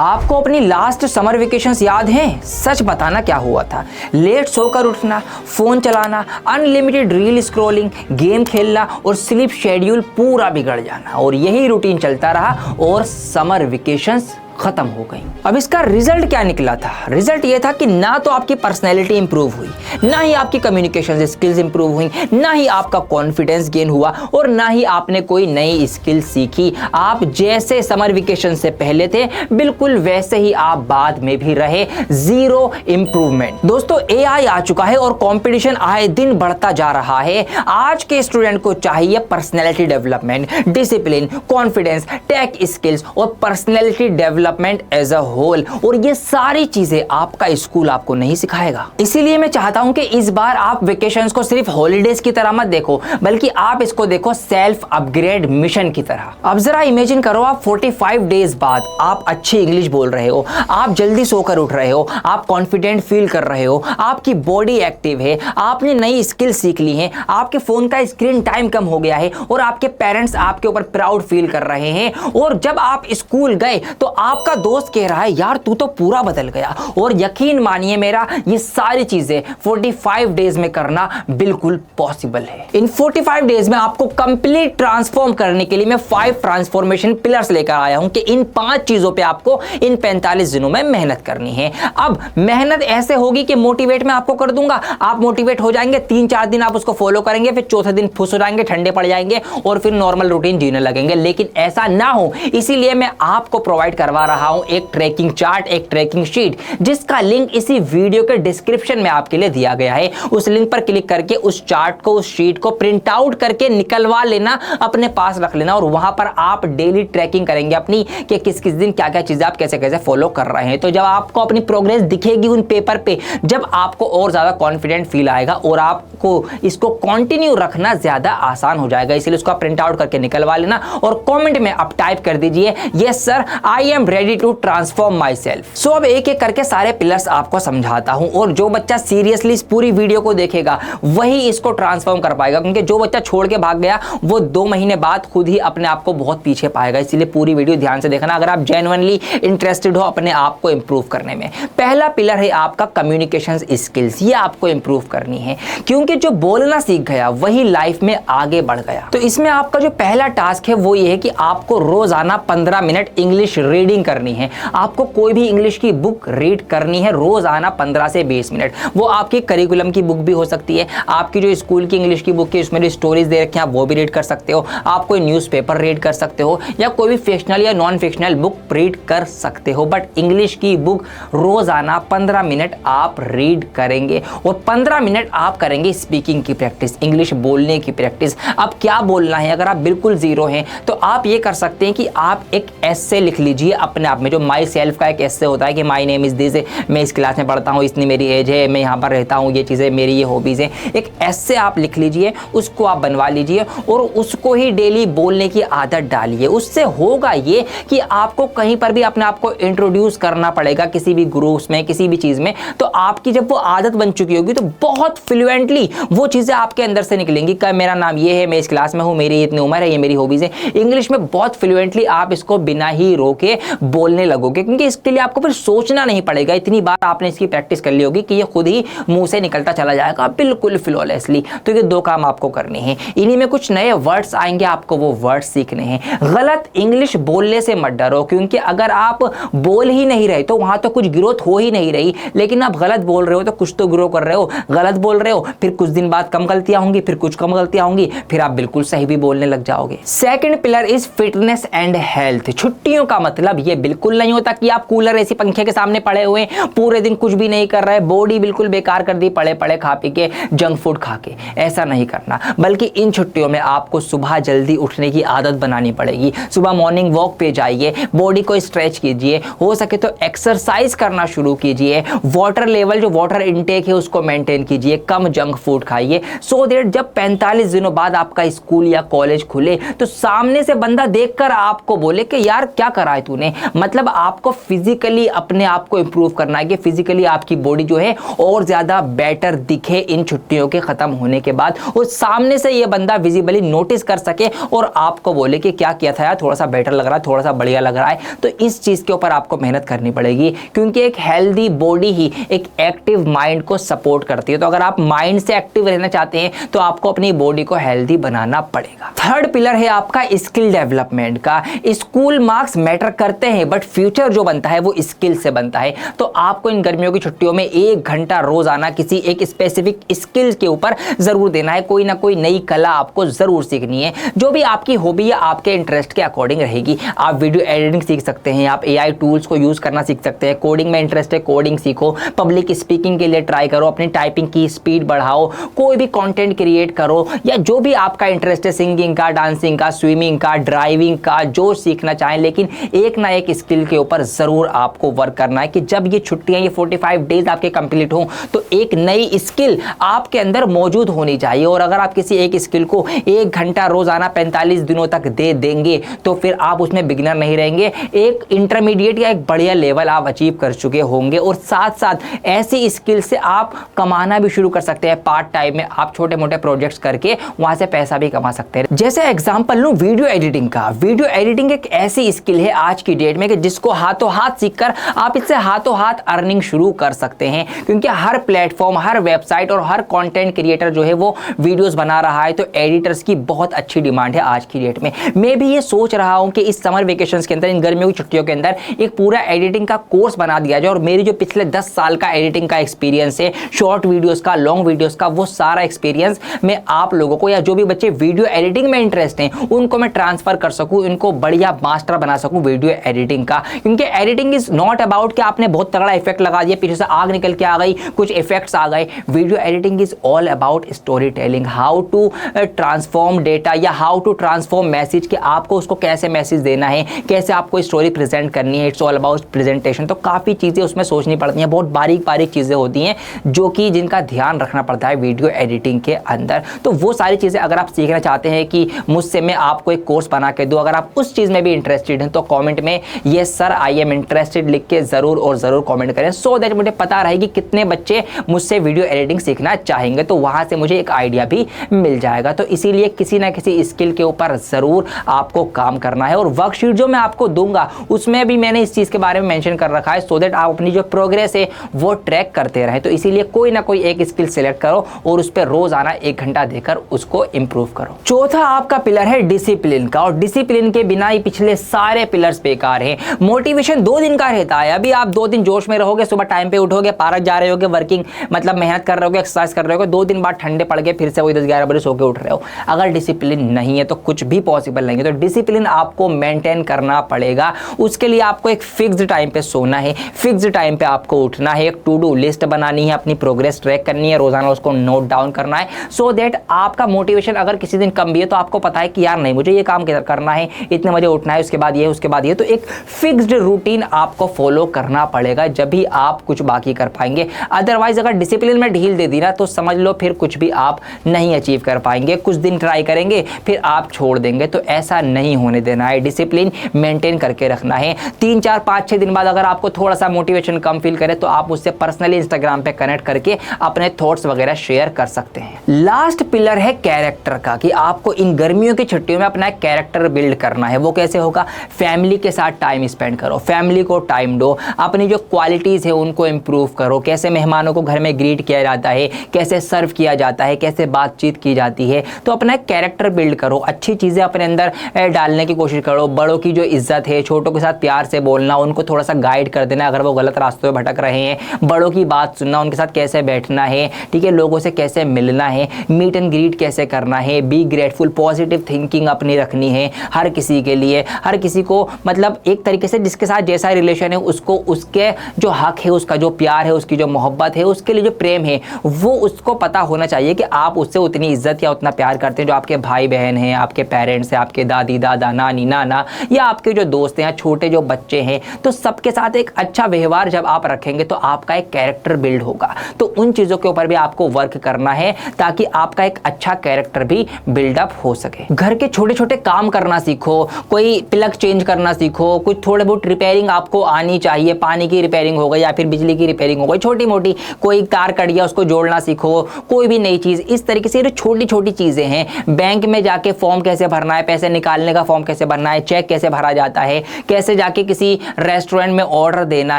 आपको अपनी last summer vacations याद हैं? सच बताना क्या हुआ था? लेट सोकर उठना, फोन चलाना, अनलिमिटेड रील स्क्रॉलिंग, गेम खेलना और स्लीप शेड्यूल पूरा बिगड़ जाना, और यही रूटीन चलता रहा और समर वेकेशंस खत्म हो गई। अब इसका रिजल्ट क्या निकला था? रिजल्ट ये था कि ना तो आपकी पर्सनैलिटी इंप्रूव हुई, ना ही आपकी कम्युनिकेशन स्किल्स इंप्रूव हुई, ना ही आपका कॉन्फिडेंस गेन हुआ, और ना ही आपने कोई नई स्किल सीखी। आप जैसे समर वेकेशन से पहले थे बिल्कुल वैसे ही आप बाद में भी रहे, जीरो इंप्रूवमेंट। दोस्तों, एआई आ चुका है और कंपटीशन आए दिन बढ़ता जा रहा है। आज के स्टूडेंट को चाहिए personality development, discipline, confidence, tech skills और personality development as a whole, और ये सारी चीजें आपका स्कूल आपको नहीं सिखाएगा। इसीलिए मैं चाहता हूं कि इस बार आप वेकेशंस को सिर्फ हॉलीडेज की तरह मत देखो, बल्कि आप इसको देखो सेल्फ अपग्रेड मिशन की तरह। अब जरा इमेजिन करो, आप 45 डेज बाद आप अच्छी इंग्लिश बोल रहे हो, आप जल्दी सोकर उठ रहे हो, आप कॉन्फिडेंट फील कर रहे हो, आपकी बॉडी एक्टिव है, आपने नई स्किल सीख ली है, आपके फोन का स्क्रीन टाइम कम हो गया है, और आपके पेरेंट्स आपके ऊपर प्राउड फील कर रहे हैं। और जब आप स्कूल गए तो आपका दोस्त कह रहा है, यार तू तो पूरा बदल गया। और यकीन मानिए मेरा, ये सारी चीजें 45 डेज में करना बिल्कुल पॉसिबल है। इन 45 डेज में आपको कंप्लीट ट्रांसफॉर्म करने के लिए मैं 5 ट्रांसफॉर्मेशन पिलर्स लेकर आया हूं कि इन 5 चीजों पे आपको इन 45 दिनों में मेहनत करनी है। अब मेहनत ऐसे होगी कि मोटिवेट मैं आपको कर दूंगा, आप मोटिवेट हो जाएंगे, 3-4 दिन आप उसको फॉलो करेंगे, फिर चौथे दिन फुस हो जाएंगे, ठंडे पड़ जाएंगे और फिर नॉर्मल रूटीन जीने लगेंगे। लेकिन ऐसा ना हो, इसीलिए मैं आपको प्रोवाइड करवा रहा हूं एक ट्रैकिंग चार्ट, एक ट्रैकिंग शीट, जिसका लिंक इसी वीडियो के डिस्क्रिप्शन में आपके लिए दिया गया है। उस लिंक पर क्लिक करके उस चार्ट को, उस शीट को प्रिंट आउट करके निकलवा लेना, अपने पास रख लेना, और वहां पर आप डेली ट्रैकिंग करेंगे अपनी कि किस किस दिन क्या क्या चीजें आप कैसे कैसे फॉलो कर रहे हैं। तो जब आपको अपनी प्रोग्रेस दिखेगी उन पेपर पे, जब आपको और ज्यादा कॉन्फिडेंट फील आएगा और आपको इसको कंटिन्यू रखना ज्यादा आसान हो जाएगा। इसलिए उसका प्रिंट आउट करके निकलवा लेना और कमेंट में आप टाइप कर दीजिए, yes sir, I am ready to transform myself. So अब एक एक करके सारे पिलर्स आपको समझाता हूं, और जो बच्चा सीरियसली इस पूरी वीडियो को देखेगा वही इसको ट्रांसफॉर्म कर पाएगा, क्योंकि जो बच्चा छोड़ के भाग गया वो 2 महीने बाद खुद ही अपने आप को बहुत पीछे पाएगा। इसलिए पूरी वीडियो ध्यान से देखना अगर आप जेन्युइनली इंटरेस्टेड हो अपने आप को इंप्रूव करने में। पहला पिलर है आपका कम्युनिकेशन स्किल्स, ये आपको इंप्रूव करनी है, क्योंकि जो बोलना सीख गया वही लाइफ में आगे बढ़ गया। तो इसमें आपका जो पहला टास्क है वो ये है कि आपको रोजाना 15 मिनट इंग्लिश रीडिंग करनी है। आपको कोई भी इंग्लिश की बुक रीड करनी है रोजाना 15 से 20 मिनट। वो आपकी करिकुलम की बुक भी हो सकती है, आपकी जो स्कूल की इंग्लिश की बुक है उसमें जो स्टोरीज दे रखे हैं वो भी रीड कर सकते हो, आप कोई न्यूज़पेपर रीड कर सकते हो, या कोई भी फिक्शनल या नॉन फिक्शनल बुक रीड कर सकते हो, बट इंग्लिश की बुक रोजाना 15 मिनट आप रीड करेंगे, और 15 मिनट आप करेंगे स्पीकिंग की प्रैक्टिस, इंग्लिश बोलने की प्रैक्टिस। अब क्या बोलना है, अगर आप बिल्कुल जीरो हैं तो आप ये कर सकते हैं कि आप एक एस्से लिख लीजिए अपने आप में, जो माई सेल्फ का एक एस्से होता है कि माई नेम इज दिस, मैं इस क्लास में पढ़ता हूँ, इतनी मेरी एज है, मैं यहाँ पर रहता हूँ, ये चीज़ें मेरी ये हॉबीज़ हैं। एक एस्से आप लिख लीजिए, उसको आप बनवा लीजिए और उसको ही डेली बोलने की आदत डालिए। उससे होगा ये कि आपको कहीं पर भी अपने आप को इंट्रोड्यूस करना पड़ेगा किसी भी ग्रुप्स में, किसी भी चीज़ में, तो आपकी जब वो आदत बन चुकी होगी तो बहुत फ्लुएंटली वो चीज़ें आपके अंदर से निकलेंगी कि मेरा नाम ये है, मैं इस क्लास में हूँ, मेरी इतनी उम्र है, ये मेरी हॉबीज़ है। इंग्लिश में बहुत फ्लुएंटली आप इसको बिना ही रोके बोलने लगोगे, क्योंकि इसके लिए आपको फिर सोचना नहीं पड़ेगा। इतनी बार आपने इसकी प्रैक्टिस कर ली होगी कि ये खुद ही मुंह से निकलता चला जाएगा बिल्कुल फ्लॉलेसली। तो ये 2 काम आपको करने हैं। इन्हीं में कुछ नए वर्ड्स आएंगे, आपको वो वर्ड्स सीखने हैं। गलत इंग्लिश बोलने से मत डरो, क्योंकि अगर आप बोल ही नहीं रहे तो वहां तो कुछ ग्रोथ हो ही नहीं रही, लेकिन आप गलत बोल रहे हो तो कुछ तो ग्रो कर रहे हो। गलत बोल रहे हो, फिर कुछ दिन बाद कम गलतियां होंगी, फिर कुछ कम गलतियां होंगी, फिर आप बिल्कुल सही भी बोलने लग जाओगे। Second pillar is fitness and health. छुट्टियों का मतलब ये बिल्कुल नहीं होता कि आप कूलर एसी पंखे के सामने पड़े हुए पूरे दिन कुछ भी नहीं कर रहे, बॉडी बिल्कुल बेकार कर दी पड़े पड़े खा पी के, जंक फूड खा के। ऐसा नहीं करना, बल्कि इन छुट्टियों में आपको सुबह जल्दी उठने की आदत बनानी पड़ेगी। सुबह मॉर्निंग वॉक पे जाइए, बॉडी को स्ट्रेच कीजिए, हो सके तो एक्सरसाइज करना शुरू कीजिए, वाटर लेवल जो वाटर इनटेक है उसको मेंटेन कीजिए, कम जंक फूड खाइए, सो दैट जब 45 दिनों बाद आपका स्कूल या कॉलेज खुले तो सामने से बंदा देखकर आपको बोले कि यार क्या करा है तूने, मतलब आपको फिजिकली अपने आप को इंप्रूव करना है कि फिजिकली आपकी बॉडी जो है और ज्यादा बेटर दिखे इन छुट्टियों के खत्म होने के बाद, और सामने से ये बंदा विजिबली नोटिस कर सके और आपको बोले कि क्या किया था यार, थोड़ा सा बेटर लग रहा है, थोड़ा सा बढ़िया लग रहा है। तो इस चीज के ऊपर आपको मेहनत करनी पड़ेगी, क्योंकि एक हेल्दी बॉडी ही एक एक्टिव माइंड को सपोर्ट करती है। तो अगर आप माइंड से एक्टिव रहना चाहते हैं तो आपको अपनी बॉडी को हेल्दी बनाना पड़ेगा। थर्ड पिलर है आपका स्किल डेवलपमेंट का। स्कूल मार्क्स मैटर करते हैं बट फ्यूचर जो बनता है वो स्किल से बनता है। तो आपको इन गर्मियों की छुट्टियों में 1 घंटा रोजाना किसी एक स्पेसिफिक स्किल के ऊपर जरूर देना है। कोई ना कोई नई कला आपको जरूर सीखनी है, जो भी आपकी हॉबी या आपके इंटरेस्ट के अकॉर्डिंग रहेगी। आप वीडियो एडिटिंग सीख सकते हैं, आप AI टूल्स को यूज करना सीख सकते हैं, कोडिंग में इंटरेस्ट है कोडिंग सीखो, पब्लिक स्पीकिंग के लिए ट्राई करो, अपनी टाइपिंग की स्पीड बढ़ाओ, कोई भी कंटेंट क्रिएट करो, या जो भी आपका इंटरेस्ट है, सिंगिंग का, डांसिंग का, स्विमिंग का, ड्राइविंग का, जो सीखना चाहें, लेकिन एक ना एक स्किल के ऊपर जरूर आपको वर्क करना है कि जब ये छुट्टियां, ये 45 डेज आपके कंप्लीट हो तो एक नई स्किल आपके अंदर मौजूद होनी चाहिए। और अगर आप किसी एक स्किल को 1 घंटा रोजाना 45 दिनों तक दे देंगे तो फिर आप उसमें बिगिनर नहीं रहेंगे, एक इंटरमीडिएट या एक बढ़िया लेवल आप अचीव कर चुके होंगे। और साथ साथ ऐसी स्किल से आप कमाना भी शुरू कर सकते हैं। पार्ट टाइम में आप छोटे मोटे प्रोजेक्ट्स करके वहां से पैसा भी कमा सकते हैं। जैसे एग्जांपल लूं वीडियो एडिटिंग का। वीडियो एडिटिंग एक ऐसी स्किल है आज की डेट में कि जिसको हाथों हाथ सीखकर आप इससे हाथों हाथ अर्निंग शुरू कर सकते हैं, क्योंकि हर प्लेटफॉर्म, हर वेबसाइट और हर कंटेंट क्रिएटर जो है वो वीडियोस बना रहा है। तो एडिटर्स की बहुत अच्छी डिमांड है आज की डेट में। मैं भी ये सोच रहा हूं कि इस समर वेकेशंस के अंदर, इन गर्मियों की छुट्टियों के अंदर एक पूरा एडिटिंग का कोर्स बना दिया जाए। और मेरी जो पिछले 10 साल का एडिटिंग का एक्सपीरियंस है, शॉर्ट वीडियोस का, लॉन्ग वीडियोस का, वो सारा एक्सपीरियंस मैं आप लोगों को, या जो भी बच्चे वीडियो एडिटिंग में इंटरेस्ट हैं उनको मैं ट्रांसफर कर सकूं, इनको बढ़िया मास्टर बना सकूं वीडियो एडिटिंग का। क्योंकि एडिटिंग इज नॉट अबाउट कि आपने बहुत तगड़ा इफेक्ट लगा दिया, पीछे से आग निकल के आ गई, कुछ इफेक्ट्स आ गए। Video editing is all about story telling, how to transform data या हाउ टू ट्रांसफॉर्म मैसेज, कि आपको उसको कैसे मैसेज देना है, कैसे आपको स्टोरी प्रेजेंट करनी है। It's all about presentation. तो काफी चीजें उसमें सोचनी पड़ती हैं, बहुत बारीक बारीक चीजें होती हैं जो कि जिनका ध्यान रखना पड़ता है वीडियो एडिटिंग के अंदर। तो वो सारी चीजें अगर आप सीखना चाहते हैं कि मुझसे मैं आपको एक कोर्स बना के दूं, अगर आप उस चीज में भी इंटरेस्टेड हैं तो कमेंट में yes sir I am interested लिख के जरूर और जरूर कमेंट करें, सो दैट मुझे पता रहे कि कितने बच्चे मुझसे वीडियो एडिटिंग सीखना चाहेंगे। तो वहां से मुझे एक आइडिया भी मिल जाएगा। तो इसीलिए किसी ना किसी स्किल के ऊपर जरूर आपको काम करना है। और वर्कशीट जो मैं आपको दूंगा उसमें भी मैंने इस चीज के बारे में मेंशन कर रखा है, सो दैट आप अपनी जो प्रोग्रेस है वो ट्रैक करते रहें। तो इसीलिए कोई ना कोई एक स्किल सिलेक्ट करो और उस पर रोजाना 1 घंटा देकर उसको इंप्रूव करो। चौथा आपका पिलर है डिसिप्लिन का। और डिसिप्लिन के बिना ही पिछले सारे पिलर्स बेकार हैं। मोटिवेशन 2 दिन का रहता है। अभी आप 2 दिन जोश में रहोगे, सुबह टाइम पे उठोगे, पार्क जा रहे होगे, वर्किंग मतलब मेहनत कर रहे होगे, एक्सरसाइज कर रहे होगे, 2 दिन बाद ठंडे पड़ गए, फिर से वही 10-11 बजे सो के उठ रहे हो। अगर डिसिप्लिन नहीं है तो कुछ भी पॉसिबल नहीं है। तो डिसिप्लिन आपको मेंटेन करना पड़ेगा। उसके लिए आपको एक फिक्स्ड टाइम पे सोना है, फिक्स्ड टाइम पे आपको उठना है, एक टू डू लिस्ट बनानी है, अपनी प्रोग्रेस ट्रैक करनी है, रोजाना उसको नोट डाउन करना है, सो दैट आपका मोटिवेशन अगर किसी दिन कम भी है तो आपको पता है कि यार नहीं, मुझे ये काम करना है, इतने बजे उठना है, उसके बाद ये, उसके बाद ये। तो एक फिक्स्ड रूटीन आपको फॉलो करना पड़ेगा, जब भी आप कुछ बाकी कर पाएंगे। अदरवाइज अगर डिसिप्लिन में ढील दे दी ना तो समझ लो फिर कुछ भी आप नहीं अचीव कर पाएंगे। कुछ दिन ट्राई करेंगे फिर आप छोड़ देंगे। तो ऐसा नहीं होने देना है, डिसिप्लिन मेंटेन करके रखना है। 3, 4, 5, 6 दिन बाद अगर आपको थोड़ा सा मोटिवेशन कम फील करे तो आप उससे पर्सनली इंस्टाग्राम पे कनेक्ट करके अपने थॉट्स वगैरह शेयर कर सकते हैं। लास्ट पिलर है कैरेक्टर का, कि आपको इन गर्मियों की छुट्टियों में अपना कैरेक्टर बिल्ड करना है। वो कैसे होगा? फैमिली के साथ टाइम स्पेंड करो, फैमिली को टाइम दो, अपनी जो क्वालिटीज है उनको इंप्रूव करो। कैसे मेहमानों को घर में ग्रीट किया जाता है, कैसे सर्व किया जाता है, कैसे बातचीत की जाती है। तो अपना कैरेक्टर बिल्ड करो, अच्छी चीजें अपने अंदर डालने की कोशिश करो। बड़ों की जो इज्जत है, छोटों के साथ प्यार से बोलना, उनको थोड़ा सा गाइड कर देना अगर वो गलत रास्तों में भटक रहे हैं। बड़ों की बात सुनना, उनके साथ कैसे बैठना है, ठीक है, लोगों से कैसे मिलना है, मीट एंड ग्रीट कैसे करना है, बी ग्रेटफुल, पॉजिटिव थिंकिंग अपनी रखनी है हर किसी के लिए। हर किसी को मतलब एक तरीके से जिसके साथ जैसा रिलेशन है उसको उसके जो हक है, उसका जो प्यार है, उसकी जो मोहब्बत है, उसके लिए जो प्रेम है वो उसको पता होना चाहिए कि आप उससे उतनी इज्जत या उतना प्यार करते हैं जो आपके भाई बहन हैं, आपके पेरेंट्स हैं, आपके दादी दादा, नानी नाना, या आपके जो दोस्त हैं, छोटे जो बच्चे हैं। तो सबके साथ एक अच्छा व्यवहार जब आप रखेंगे तो आपका एक कैरेक्टर बिल्ड होगा। तो उन चीज़ों के ऊपर भी आपको वर्क करना है ताकि आपका एक अच्छा कैरेक्टर भी बिल्डअप हो सके। घर के छोटे छोटे काम करना सीखो, कोई प्लग चेंज करना सीखो, सीखो, कुछ थोड़े बहुत रिपेयरिंग आपको आनी चाहिए, पानी की रिपेयरिंग हो गई या फिर बिजली की रिपेयरिंग हो गई, छोटी मोटी कोई तार कट गया उसको जोड़ना सीखो, कोई भी नई चीज़, इस तरीके से जो छोटी छोटी चीज़ें हैं। बैंक में जाके फॉर्म कैसे भरना है, पैसे निकालने का फॉर्म कैसे भरना है, चेक कैसे भरा जाता है, कैसे जाके किसी रेस्टोरेंट में ऑर्डर देना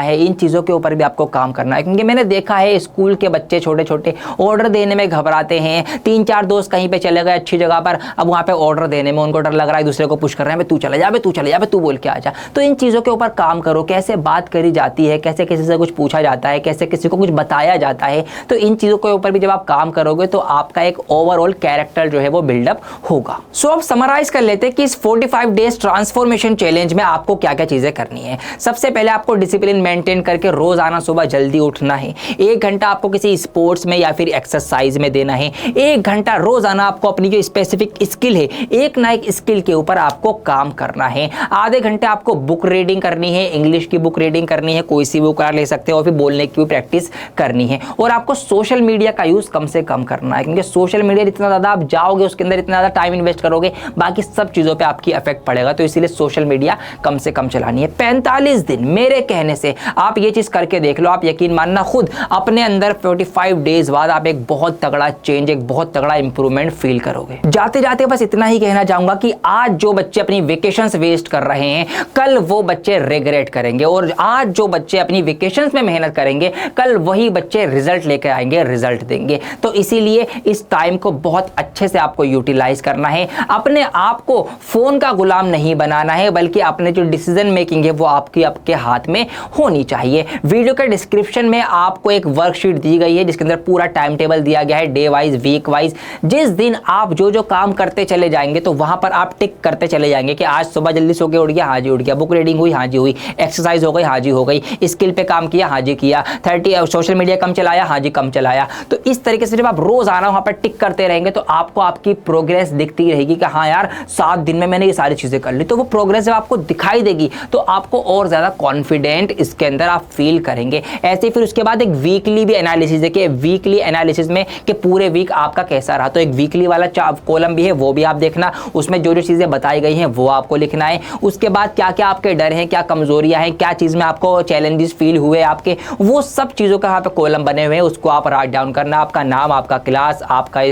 है, इन चीज़ों के ऊपर भी आपको काम करना है। क्योंकि मैंने देखा है स्कूल के बच्चे छोटे छोटे ऑर्डर देने में घबराते हैं। 3-4 दोस्त कहीं पे चले गए अच्छी जगह पर, अब वहाँ पे ऑर्डर देने में उनको डर लग रहा है, दूसरे को पुश कर रहे हैं, तू चला जा, तू चला जा, तू बोल के आ जा। तो इन चीज़ों के ऊपर काम करो, कैसे बात करी जाती है, कैसे किसी से कुछ पूछा जाता है, कैसे किसी को कुछ बताया जाता है। तो इन चीज़ों के ऊपर भी जब आप काम करोगे तो आपका एक ओवरऑल कैरेक्टर जो है वो बिल्डअप होगा। सो अब समराइज कर लेते हैं कि इस 45 डेज ट्रांसफॉर्मेशन चैलेंज में आपको क्या क्या चीज़ें करनी है। सबसे पहले आपको डिसिप्लिन मेंटेन करके रोजाना सुबह जल्दी उठना है। 1 घंटा आपको किसी स्पोर्ट्स में या फिर एक्सरसाइज में देना है। 1 घंटा रोजाना आपको अपनी जो स्पेसिफिक स्किल है, एक ना एक स्किल के ऊपर आपको काम करना है। आधे घंटे आपको बुक रीडिंग करनी है, इंग्लिश की बुक रीडिंग करनी है, कोई सी बुक ले सकते हो, और फिर बोलने की भी प्रैक्टिस करनी है। और आपको सोशल मीडिया का यूज कम से कम करना है, क्योंकि सोशल मीडिया इतना ज़्यादा आप जाओगे, उसके अंदर इतना ज़्यादा टाइम इन्वेस्ट करोगे, बाकी सब चीज़ों पे आपकी इफेक्ट पड़ेगा। तो इसीलिए सोशल मीडिया कम से कम चलानी है। 45 दिन मेरे कहने से आप ये चीज़ करके देख लो, आप यकीन मानना खुद अपने अंदर 45 डेज बाद आप एक बहुत तगड़ा चेंज, एक बहुत तगड़ा इंप्रूवमेंट फील करोगे। जाते जाते बस इतना ही कहना चाहूंगा कि आज जो बच्चे अपनी वेकेशंस वेस्ट कर रहे हैं, कल वो बच्चे रिग्रेट करेंगे, और आज जो बच्चे अपनी वेकेशंस में मेहनत करेंगे, कल वही बच्चे रिजल्ट लेकर आएंगे, रिजल्ट देंगे। तो इसीलिए इस टाइम को बहुत अच्छे से आपको यूटिलाइज करना है। अपने आप को फोन का गुलाम नहीं बनाना है, बल्कि अपने जो डिसीजन मेकिंग है वो आपके हाथ में होनी चाहिए। वीडियो के डिस्क्रिप्शन में आपको एक वर्कशीट दी गई है जिसके अंदर पूरा टाइम टेबल दिया गया है, डे वाइज, वीक वाइज। जिस दिन आप जो जो काम करते चले जाएंगे तो वहां पर आप टिक करते चले जाएंगे कि आज सुबह जल्दी सो के उठ गया, हाँ जी उठ गया, बुक रीडिंग हुई, हाँ जी हुई, एक्सरसाइज हो गई, हाँ जी हो गई, स्किल पे काम किया, हाँ जी किया, 30 सोशल मीडिया कम चलाया, हाँ जी कम चलाया। तो इस तरीके से जब आप रोज आना वहां पर टिक करते रहेंगे तो आपको आपकी प्रोग्रेस दिखती रहेगी कि हाँ यार 7 दिन में मैंने ये सारी चीजें कर ली। तो वो प्रोग्रेस जब आपको दिखाई देगी तो आपको और ज्यादा कॉन्फिडेंट इसके अंदर आप फील करेंगे। ऐसे फिर उसके बाद एक वीकली भी एनालिसिस है कि वीकली एनालिसिस में कि पूरे वीक आपका कैसा रहा। तो एक वीकली वाला कॉलम भी है, वो भी आप देखना, उसमें जो जो चीजें बताई गई हैं वो आपको लिखना है। उसके बाद क्या क्या आपके डर हैं, क्या कमजोरियां हैं, क्या चीज में आपको चैलेंजेस फील हुए आपके, वो सब चीजों का यहाँ पे कॉलम बने हुए हैं, उसको आप राइट डाउन करना। आपका नाम, आपका क्लास, आपका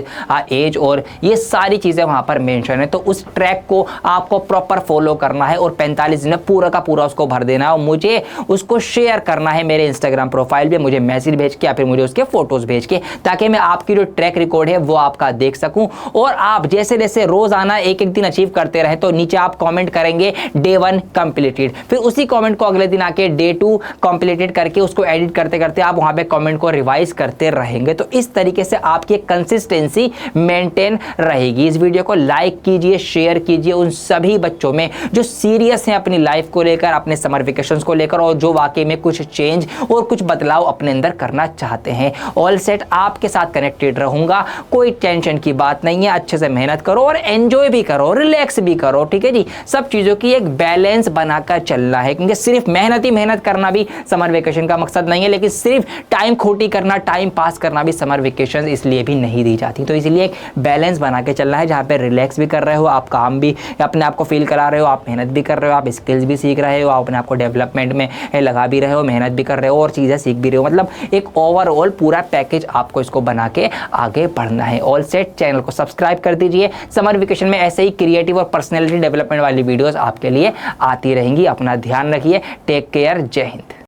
एज और ये सारी चीजें वहां पर मेंशन है। तो उस ट्रैक को आपको प्रॉपर फॉलो करना है और 45 दिन में पूरा का पूरा उसको भर देना है और मुझे उसको शेयर करना है मेरे इंस्टाग्राम प्रोफाइल पे, मुझे मैसेज भेज के या फिर मुझे उसके फोटोज भेज के, ताकि मैं आपकी जो ट्रैक रिकॉर्ड है वो आपका देख सकूं। और आप जैसे जैसे रोज आना एक एक दिन अचीव करते रहे तो नीचे आप कमेंट करेंगे डे 1 कंप्लीटेड, फिर उसी कमेंट को अगले दिन आके डे 2 कंप्लीटेड करके उसको एडिट करते करते आप वहां पे कमेंट को रिवाइज करते रहेंगे। तो इस तरीके से आपकी कंसिस्टेंसी मेंटेन रहेगी। इस वीडियो को लाइक कीजिए, शेयर कीजिए उन सभी बच्चों में जो सीरियस हैं अपनी लाइफ को लेकर, अपने समर वेकेशंस को लेकर, और जो वाकई में कुछ चेंज और कुछ बदलाव अपने अंदर करना चाहते हैं। ऑल सेट आपके साथ कनेक्टेड रहूंगा, कोई टेंशन की बात नहीं है। अच्छे से मेहनत करो और एंजॉय भी करो, रिलैक्स भी करो, ठीक है जी। सब चीजों की एक बैलेंस बनाकर चलना है, क्योंकि सिर्फ मेहनत ही मेहनत करना भी समर वेकेशन का मकसद नहीं है, लेकिन सिर्फ टाइम खोटी करना, टाइम पास करना भी समर वेकेशन इसलिए भी नहीं दी जाती। तो इसलिए एक बैलेंस बना के चलना है, जहाँ पे रिलैक्स भी कर रहे हो, आप काम भी अपने आप को फील करा रहे हो, आप मेहनत भी कर रहे हो, आप स्किल्स भी सीख रहे हो, आप अपने आप को डेवलपमेंट में लगा भी रहे हो, मेहनत भी कर रहे हो और चीज़ें सीख भी रहे हो। मतलब एक ओवरऑल पूरा पैकेज आपको इसको बना के आगे बढ़ना है। ऑल सेट चैनल को सब्सक्राइब कर दीजिए। समर वेकेशन में ऐसे ही क्रिएटिव और पर्सनैलिटी डेवलपमेंट वाली वीडियोस आपके लिए आती रहेंगी। अपना ध्यान रखिए। Take care. जय हिंद।